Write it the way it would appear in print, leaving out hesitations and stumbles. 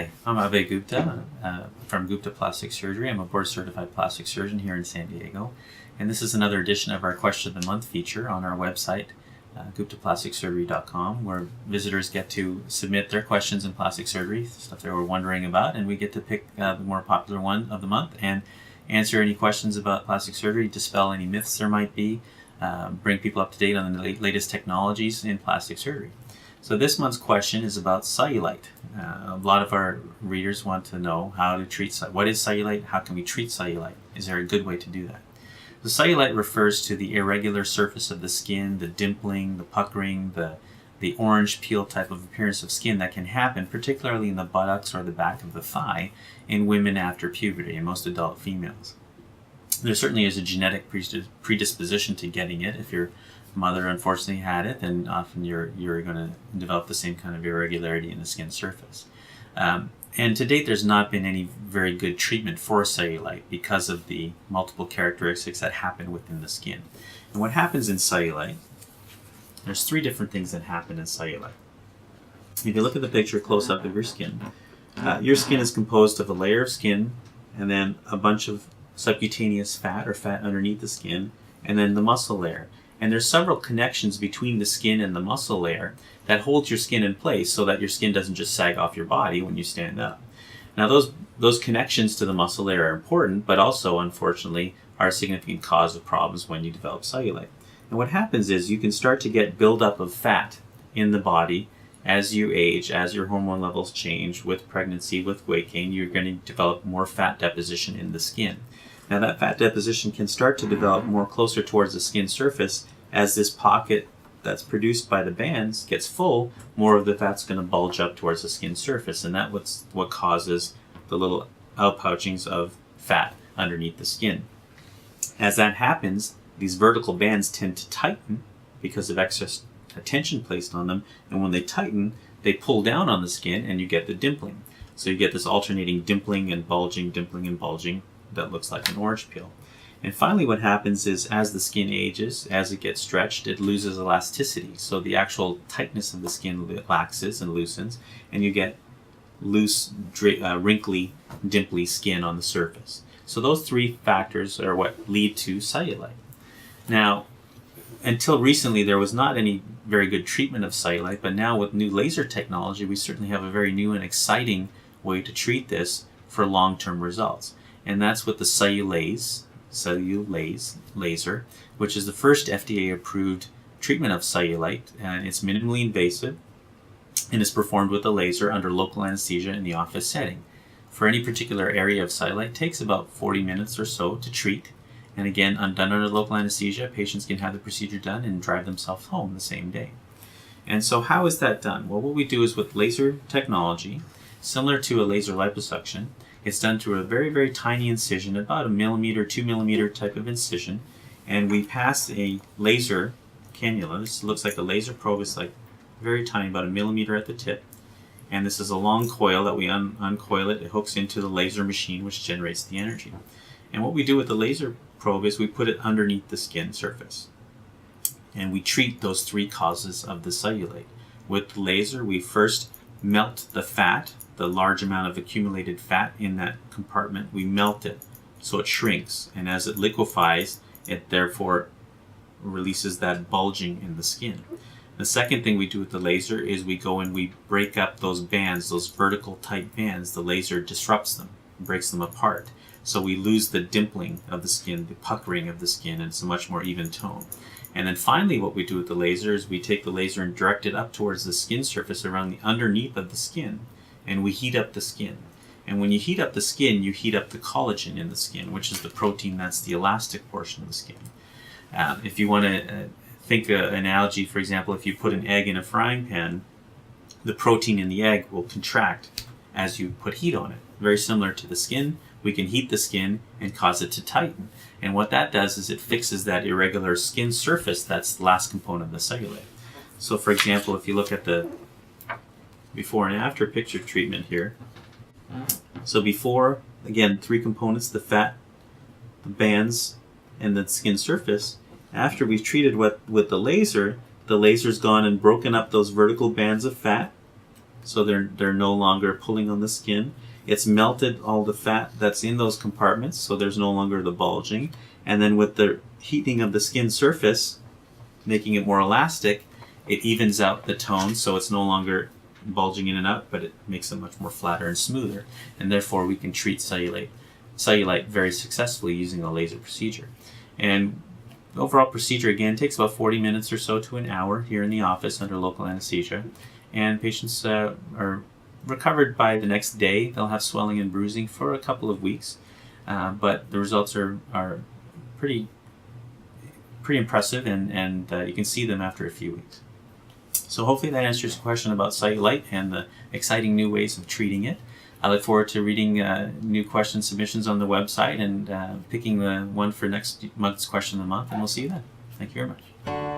Hi, I'm Abhay Gupta from Gupta Plastic Surgery. I'm a board-certified plastic surgeon here in San Diego. And this is another edition of our Question of the Month feature on our website, guptaplasticsurgery.com, where visitors get to submit their questions in plastic surgery, stuff they were wondering about, and we get to pick the more popular one of the month and answer any questions about plastic surgery, dispel any myths there might be, bring people up to date on the latest technologies in plastic surgery. So this month's question is about cellulite. A lot of our readers want to know how to treat what is cellulite, how can we treat cellulite? Is there a good way to do that? The cellulite refers to the irregular surface of the skin, the dimpling, the puckering, the orange peel type of appearance of skin that can happen, particularly in the buttocks or the back of the thigh in women after puberty and most adult females. There certainly is a genetic predisposition to getting it. If your mother unfortunately had it, then often you're going to develop the same kind of irregularity in the skin surface. And to date, there's not been any very good treatment for cellulite because of the multiple characteristics that happen within the skin. And what happens in cellulite, there's three different things that happen in cellulite. If you look at the picture close up of your skin is composed of a layer of skin and then a bunch of subcutaneous fat or fat underneath the skin, and then the muscle layer. And there's several connections between the skin and the muscle layer that holds your skin in place so that your skin doesn't just sag off your body when you stand up. Now those connections to the muscle layer are important, but also unfortunately are a significant cause of problems when you develop cellulite. And what happens is you can start to get buildup of fat in the body as you age, as your hormone levels change, with pregnancy, with weight gain, you're going to develop more fat deposition in the skin. Now that fat deposition can start to develop more closer towards the skin surface. As this pocket that's produced by the bands gets full, more of the fat's going to bulge up towards the skin surface, and that's what causes the little outpouchings of fat underneath the skin. As that happens, these vertical bands tend to tighten because of excess attention placed on them, and when they tighten, they pull down on the skin and you get the dimpling. So you get this alternating dimpling and bulging that looks like an orange peel. And finally what happens is as the skin ages, as it gets stretched, it loses elasticity. So the actual tightness of the skin relaxes and loosens, and you get loose, wrinkly, dimply skin on the surface. So those three factors are what lead to cellulite. Now, until recently there was not any very good treatment of cellulite, but now with new laser technology we certainly have a very new and exciting way to treat this for long-term results. And that's with the cellulase laser, which is the first FDA-approved treatment of cellulite, and it's minimally invasive and is performed with a laser under local anesthesia in the office setting. For any particular area of cellulite, it takes about 40 minutes or so to treat, and again, done under local anesthesia, patients can have the procedure done and drive themselves home the same day. And so how is that done? Well, what we do is with laser technology, similar to a laser liposuction, it's done through a very, very tiny incision, about 1 millimeter, 2 millimeter type of incision, and we pass a laser cannula. This looks like a laser probe. It's like very tiny, about 1 millimeter at the tip, and this is a long coil that we uncoil it. It hooks into the laser machine, which generates the energy. And what we do with the laser probe is we put it underneath the skin surface, and we treat those three causes of the cellulite. With the laser, we first melt the fat, the large amount of accumulated fat in that compartment. We melt it so it shrinks, and as it liquefies, it therefore releases that bulging in the skin. The second thing we do with the laser is we go and we break up those bands, those vertical tight bands. The laser disrupts them, breaks them apart. So we lose the dimpling of the skin, the puckering of the skin, and it's a much more even tone. And then finally what we do with the laser is we take the laser and direct it up towards the skin surface around the underneath of the skin, and we heat up the skin. And when you heat up the skin, you heat up the collagen in the skin, which is the protein that's the elastic portion of the skin. If you want to think an analogy, for example, if you put an egg in a frying pan, the protein in the egg will contract as you put heat on it. Very similar to the skin, we can heat the skin and cause it to tighten. And what that does is it fixes that irregular skin surface that's the last component of the cellulite. So for example, if you look at the before and after picture treatment here. So before, again, three components, the fat, the bands, and the skin surface. After we've treated with the laser's gone and broken up those vertical bands of fat so they're no longer pulling on the skin. It's melted all the fat that's in those compartments, so there's no longer the bulging. And then with the heating of the skin surface, making it more elastic, it evens out the tone, so it's no longer bulging in and out, but it makes it much more flatter and smoother. And therefore, we can treat cellulite very successfully using a laser procedure. And the overall procedure, again, takes about 40 minutes or so to an hour here in the office under local anesthesia. And patients are recovered by the next day. They'll have swelling and bruising for a couple of weeks, but the results are pretty impressive, and you can see them after a few weeks. So hopefully that answers your question about cellulite and the exciting new ways of treating it. I look forward to reading new question submissions on the website and picking the one for next month's question of the month, and we'll see you then. Thank you very much.